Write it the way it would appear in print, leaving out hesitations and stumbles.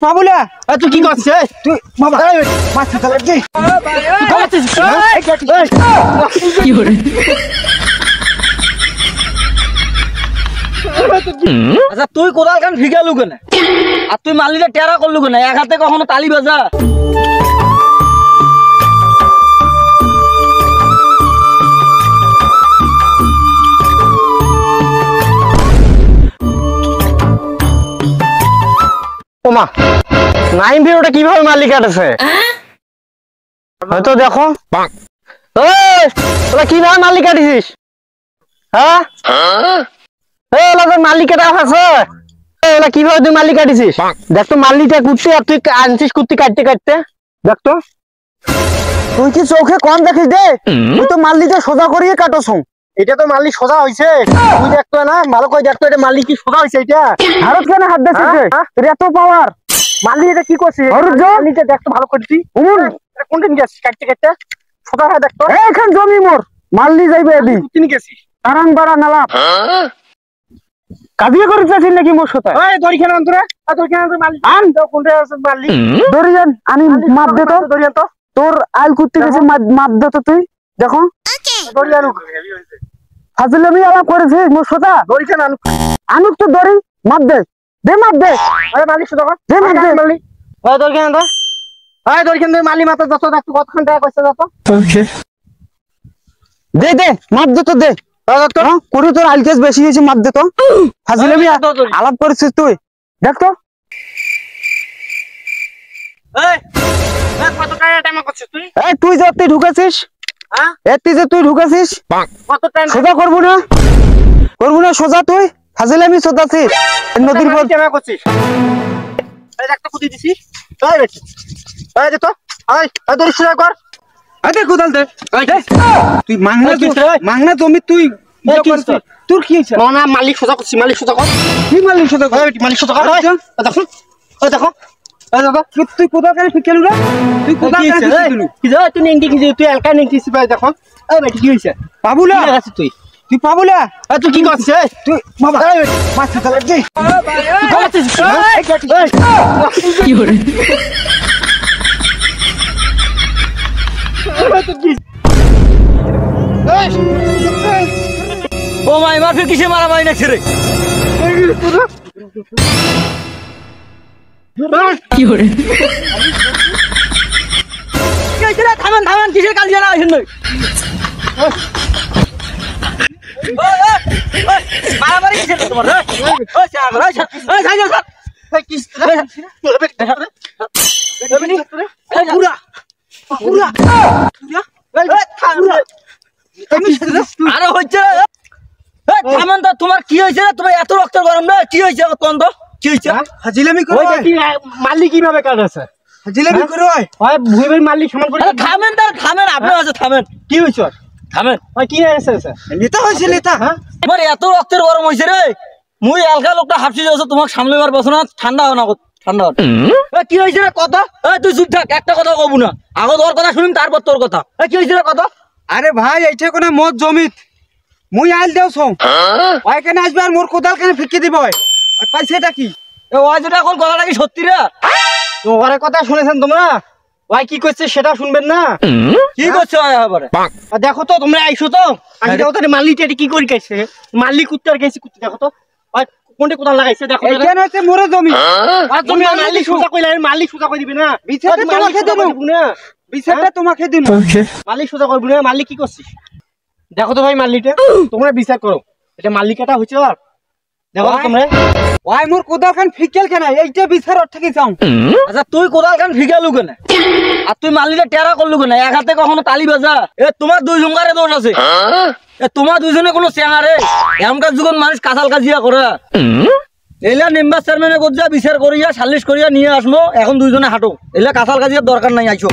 বাবুলা তুই কি করছিস তুই বাবা মাছ চালা দে কি হরে আচ্ছা তুই কোদাল কান ফিগালু কেন আর তুই মালিটা টেরা করলু কেন এক হাতে কখনো তালি বাজা ওমা নাইন ভিডিওটা কিভাবে মালিক কাটেছে হয়তো দেখো এই তোরা কিভাবে মালিক কাটিছিস হ্যাঁ এই ওলা তো মালিক কাটা আছে এই ওলা কিভাবে তুই মালিক কাটিছিস দেখ তো মালিটা কুটতে আর তুই আনছিস কুটতে কাটতে কাটতে দেখ তো তুই কি চোখে কম দেখিস দে তুই তো মালিটা সোজা করিয়ে কাটছ এটা তো মালিক সোজা হইছে তুই দেখতো না ভালো করে দেখতো এটা মালিক কি সোজা হইছে এটা ভারত কেন হাত দিছিস তোর এত পাওয়ার মালিক এটা কি করছিস মালিটা দেখতো ভালো করে তুই কোন দিন গেছিস কাটতে কাটতে সোজা হয়ে দেখতো এইখান জমি মোর মাল্লি যাইবে এদি তুই গেছিস কারণ বাড়া নালা কাবিয়ে করেছিস নাকি মোর সাথে এই দড়িখানা আনতরে আর দড়িখানা তো মালিক আন দাও কোনটা আছে মালিক দড়িয়ান আনি মাপ দে তো দড়িয়ান তো তোর আইল কুত্তি গেছে মাপ দে তো তুই দেখো দড়িয়ান ফাজলামি আলাপ করেছিস মোর সাথে দড়িখানা আনুক তো দড়ি মাপ দে দে মাপ দে আরে মালিক সাথে দে মাপ দে মালিক ওই দড়িখানা তো এই দড়িখানা দে মালিক মাথা যত দেখো কতক্ষণ টাকা কইছে যত ওকে দে দে মাপ দে তো দে করে তোর আইল কেস বেশি হয়েছে মাপ দে তো ফাজলামি আলাপ করেছিস তুই দেখ তো কত টাকা টাইম করছিস তুই এই তুই যে তুই ঢুকাছিস হ্যাঁ এতি যে তুই ঢুকাছিস কত টাইম সোজা করবো না সোজা তুই ফাজলামি সোজাছিস নদীর পর টাইম করছিস এই একটা কুদি দিছিস এই বেটি এই দে তো এই দড়ি সোজা কর আরে কোদাল দে তুই মাংনা জমি তুই তোর কি হইছে না মালিক সোজা করছিস মালিক সোজা কর কি মালিক সোজা কর মালিক সোজা কর দেখো ওই দেখো তুই কোদাল কানে ঠিক কেলু রে তুই কোদাল কানে ঠিক কেলু কি যা তুই নেংটি কি তুই এলকা নেংটি সিপাই দেখো এই বেটি কি হইছে পাবুলা কি আছে তুই পাবুলা তুই কি করছিস তুই বাবা মাছ চালা দে কি হরে ও মাই মার ফির কিসে মারা মারি নাকছে রে কি হরে থামান কিসের কাল জানা আসেন নই মারামারি কিসের তোমার আরে হচ্ছে থামান তো তোমার কি হয়েছে তোমার এত রক্ত গরম না কি হয়েছে তন্দ কি হয়েছে হাজিলামি করে মালিক কিভাবে কাটাছে হাজিলামি করে হয় ভুইবের মালিক সমান করে থামেন আপনি আছে থামেন কি হয়েছে থামেন ওই কি হয়েছে নেতা হয়েছে নেতা হ্যাঁ আমার এত রক্তের গরম হয়েছে রে মুই এলকা লোকটা হাফসি যাচ্ছে তোমাকে সামলাবার বসো না ঠান্ডা হয় না ঠান্ডা কি হয়েছে রে কথা তুই চুপ থাক একটা কথা কব না আগে তোর কথা শুনিম তারপর তোর কথা কি হয়েছে রে কথা আরে ভাই এইটা কোনো মদ জমিত মুই আইল দেও ছং ওই কেন আসবে আর মোর কোদাল কেন ফিকে দিব পাইছেটা কি ওই যেটা কোন কথাটা কি সত্যি রে তোমার কথা শুনেছেন তোমরা ওই কি করছে সেটা শুনবেন না কি করছে ওই এবারে দেখো তো তোমরা আইছো তো আমি দেখো তো মালিটা কি করি গেছে মালিক কুত্তার গেছে কুত্তি দেখো তো ওই কোনটা কোদাল লাগাইছে দেখো কেন হচ্ছে মোরে জমি আর তুমি মালিক সুজা কইলা মালিক সুজা কই দিবে না বিচারটা তোমাকে দেব না বিচারটা তোমাকে দিন মালিক সুজা করব না মালিক কি করছিস দেখো তো ভাই মালিকটা তোমরা বিচার করো এটা মালিকাটা হইছে আর দেখো তোমরা ওই মোর কোদাল কান ফিকেল কেন এইটা বিচার অর্থ কি চাও আচ্ছা তুই কোদাল কান ফিকেলু কেন আর তুই মালিটা টেরা করলু কেন এক হাতে কখনো তালি বাজা তোমার দুই জঙ্গারে দোষ আছে তোমার দুইজনে কোনো চেঙ্গারে এমনকার যুগন মানুষ কাঁচাল কাজিয়া করে এলা মেম্বার চেয়ারম্যানে গজ্জা বিচার করিয়া সালিশ করিয়া নিয়ে আসবো এখন দুইজনে হাঁটো এলা কাঁচাল কাজিয়ার দরকার নাই আইছো